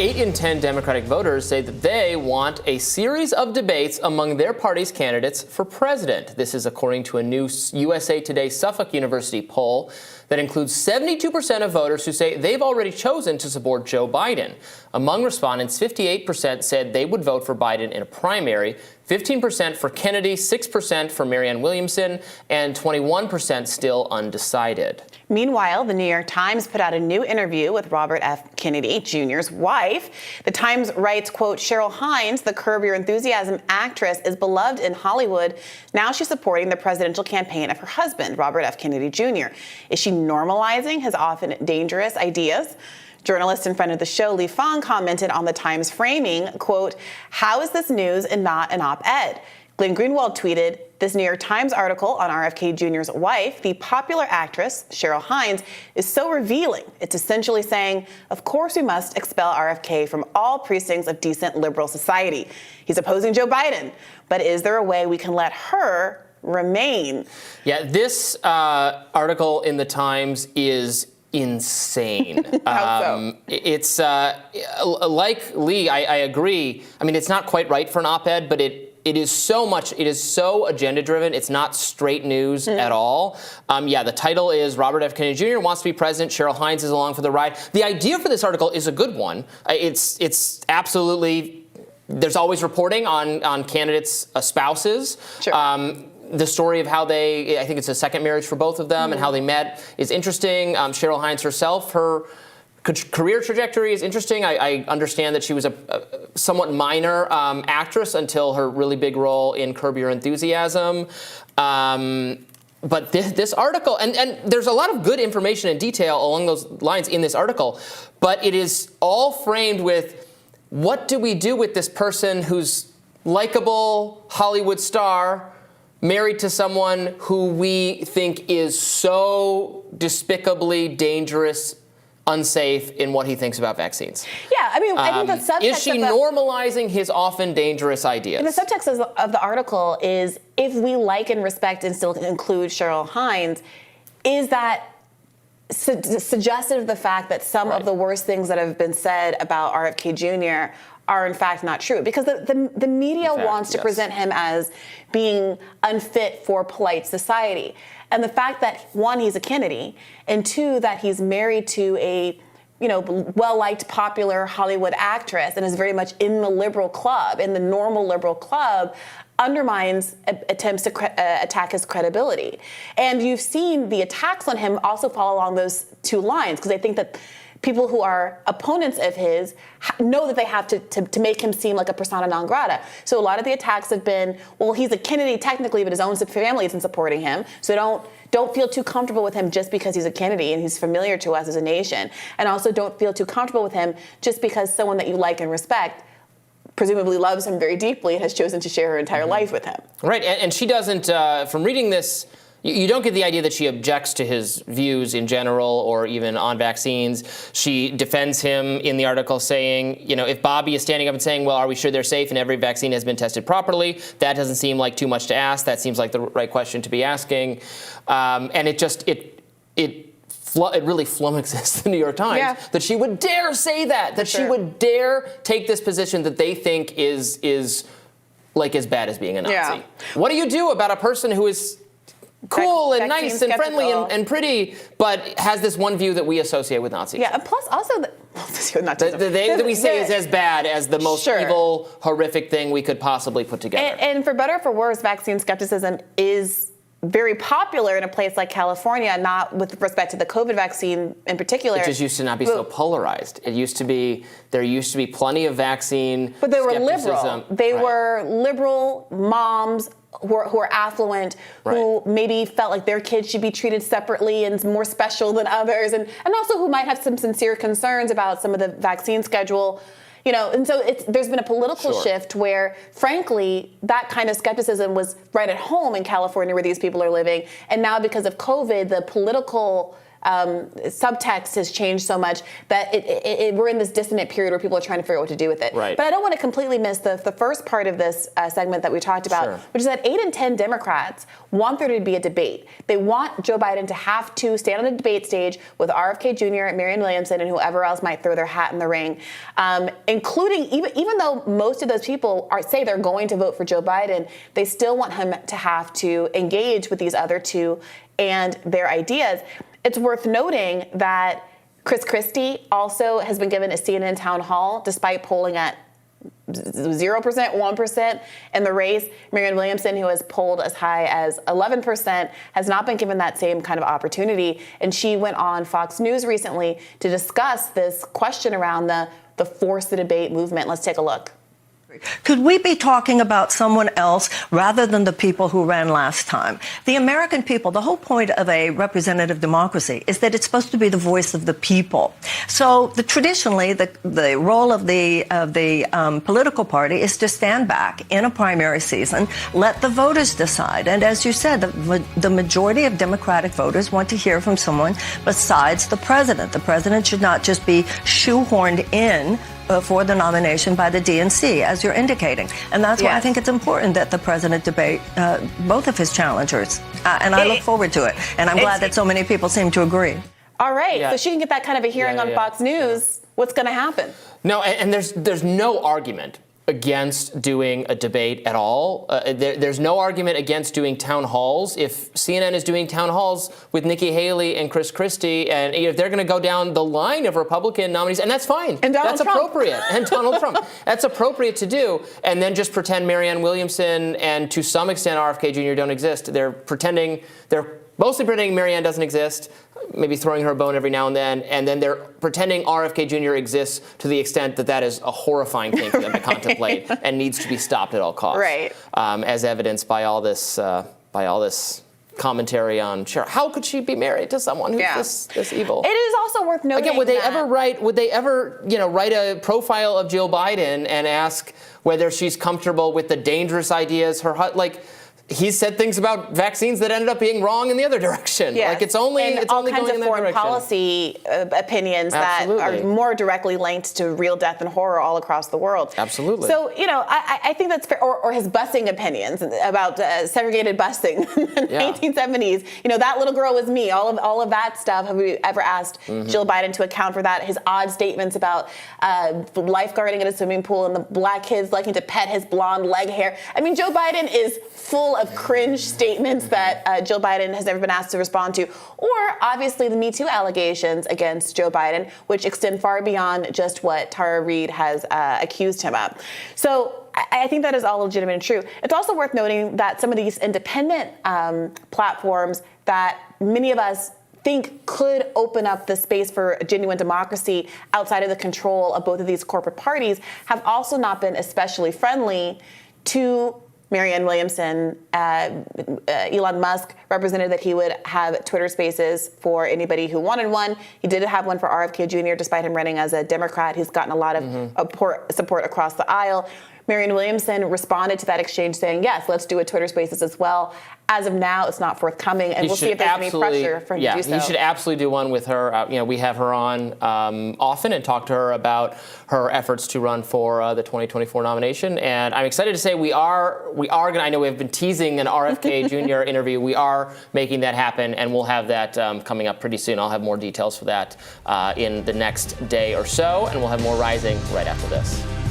8 in 10 Democratic voters say that they want a series of debates among their party's candidates for president. This is according to a new USA Today Suffolk University poll that includes 72% of voters who say they've already chosen to support Joe Biden. Among respondents, 58% said they would vote for Biden in a primary, 15% for Kennedy, 6% for Marianne Williamson, and 21% still undecided. Meanwhile, the New York Times put out a new interview with Robert F. Kennedy Jr.'s wife. The Times writes, quote, Cheryl Hines, the Curb Your Enthusiasm actress, is beloved in Hollywood. Now she's supporting the presidential campaign of her husband, Robert F. Kennedy Jr. Is she normalizing his often dangerous ideas? Journalist and friend of the show, Lee Fong, commented on the Times framing, quote, how is this news and not an op-ed? Glenn Greenwald tweeted, this New York Times article on RFK Jr.'s wife, the popular actress Cheryl Hines, is so revealing. It's essentially saying, of course we must expel RFK from all precincts of decent liberal society. He's opposing Joe Biden, but is there a way we can let her remain? Yeah, this article in the Times is insane. It's like Lee, I agree. I mean, it's not quite right for an op-ed, but it is so agenda-driven. It's not straight news at all. The title is Robert F. Kennedy Jr. wants to be president. Cheryl Hines is along for the ride. The idea for this article is a good one. It's absolutely, there's always reporting on candidates' spouses. Sure. The story of how I think it's a second marriage for both of them and how they met is interesting. Cheryl Hines herself, her career trajectory is interesting. I understand that she was a somewhat minor actress until her really big role in Curb Your Enthusiasm. But this article, and there's a lot of good information and detail along those lines in this article, but it is all framed with, what do we do with this person who's likable Hollywood star, married to someone who we think is so despicably dangerous, unsafe in what he thinks about vaccines? Yeah, I mean, I think the subtext is she normalizing his often dangerous ideas? And the subtext of the article is, if we like and respect and still include Cheryl Hines, is that suggestive of the fact that some of the worst things that have been said about RFK Jr. are in fact not true? Because the media wants to present him as being unfit for polite society. And the fact that, one, he's a Kennedy, and two, that he's married to a well-liked, popular Hollywood actress and is very much in the liberal club, in the normal liberal club, undermines attempts to attack his credibility. And you've seen the attacks on him also fall along those two lines, because I think that people who are opponents of his know that they have to make him seem like a persona non grata. So a lot of the attacks have been, well, he's a Kennedy technically, but his own family isn't supporting him. So don't feel too comfortable with him just because he's a Kennedy and he's familiar to us as a nation. And also don't feel too comfortable with him just because someone that you like and respect presumably loves him very deeply and has chosen to share her entire life with him. Right, and she doesn't, from reading this, you don't get the idea that she objects to his views in general or even on vaccines. She defends him in the article saying, if Bobby is standing up and saying, well, are we sure they're safe and every vaccine has been tested properly? That doesn't seem like too much to ask. That seems like the right question to be asking. And it really flummoxes the New York Times that she would dare say that she would dare take this position that they think is like as bad as being a Nazi. Yeah. What do you do about a person who is cool and nice and friendly and pretty, but has this one view that we associate with Nazis? Yeah, and plus also that we say is as bad as the most evil, horrific thing we could possibly put together. And for better or for worse, vaccine skepticism is very popular in a place like California, not with respect to the COVID vaccine in particular. It just used to not be so polarized. There used to be plenty of vaccine But they were skepticism. liberal. They were liberal moms who are affluent, who maybe felt like their kids should be treated separately and more special than others, and also who might have some sincere concerns about some of the vaccine schedule. And so there's been a political shift where, frankly, that kind of skepticism was right at home in California where these people are living. And now because of COVID, the political subtext has changed so much that we're in this dissonant period where people are trying to figure out what to do with it. Right. But I don't want to completely miss the first part of this segment that we talked about, Sure. which is that 8 in 10 Democrats want there to be a debate. They want Joe Biden to have to stand on a debate stage with RFK Jr., Marianne Williamson, and whoever else might throw their hat in the ring, including even though most of those people say they're going to vote for Joe Biden, they still want him to have to engage with these other two and their ideas. It's worth noting that Chris Christie also has been given a CNN town hall despite polling at 0%, 1% in the race. Marianne Williamson, who has polled as high as 11%, has not been given that same kind of opportunity. And she went on Fox News recently to discuss this question around the force the debate movement. Let's take a look. Could we be talking about someone else rather than the people who ran last time? The American people, the whole point of a representative democracy is that it's supposed to be the voice of the people. So traditionally, the role of the political party is to stand back in a primary season, let the voters decide. And as you said, the majority of Democratic voters want to hear from someone besides the president. The president should not just be shoehorned in for the nomination by the DNC, as you're indicating. And that's why I think it's important that the president debate both of his challengers. And I look forward to it. And I'm glad that so many people seem to agree. All right. So she can get that kind of a hearing on Fox News. What's going to happen? No, and there's no argument against doing a debate at all. There's no argument against doing town halls. If CNN is doing town halls with Nikki Haley and Chris Christie, and if they're going to go down the line of Republican nominees, and that's fine. And Donald that's Trump. appropriate. And Donald Trump. That's appropriate to do. And then just pretend Marianne Williamson and to some extent RFK Jr. don't exist. They're mostly pretending Marianne doesn't exist, maybe throwing her a bone every now and then they're pretending RFK Jr. exists to the extent that is a horrifying thing for them to contemplate and needs to be stopped at all costs. Right. As evidenced by all this commentary on Cheryl. How could she be married to someone who's this evil? It is also worth noting. Again, would they ever write a profile of Jill Biden and ask whether she's comfortable with the dangerous ideas he said things about vaccines that ended up being wrong in the other direction. Yes. It's only and it's all only kinds going of in that foreign direction. policy opinions Absolutely. that are more directly linked to real death and horror all across the world. Absolutely. So I think that's fair. Or his busing opinions about segregated busing in the 1870s. That little girl was me. All of that stuff. Have we ever asked Jill Biden to account for that? His odd statements about lifeguarding at a swimming pool and the black kids liking to pet his blonde leg hair. I mean, Joe Biden is full of cringe statements that Jill Biden has never been asked to respond to, or obviously the Me Too allegations against Joe Biden, which extend far beyond just what Tara Reade has accused him of. So I think that is all legitimate and true. It's also worth noting that some of these independent platforms that many of us think could open up the space for a genuine democracy outside of the control of both of these corporate parties have also not been especially friendly to Marianne Williamson. Elon Musk represented that he would have Twitter Spaces for anybody who wanted one. He did have one for RFK Jr., despite him running as a Democrat. He's gotten a lot of support across the aisle. Marianne Williamson responded to that exchange saying, yes, let's do a Twitter Spaces as well. As of now, it's not forthcoming, and we'll see if there's any pressure for him to do so. You should absolutely do one with her. We have her on often and talk to her about her efforts to run for the 2024 nomination. And I'm excited to say we are going to, I know we've been teasing an RFK Jr. interview. We are making that happen, and we'll have that coming up pretty soon. I'll have more details for that in the next day or so, and we'll have more Rising right after this.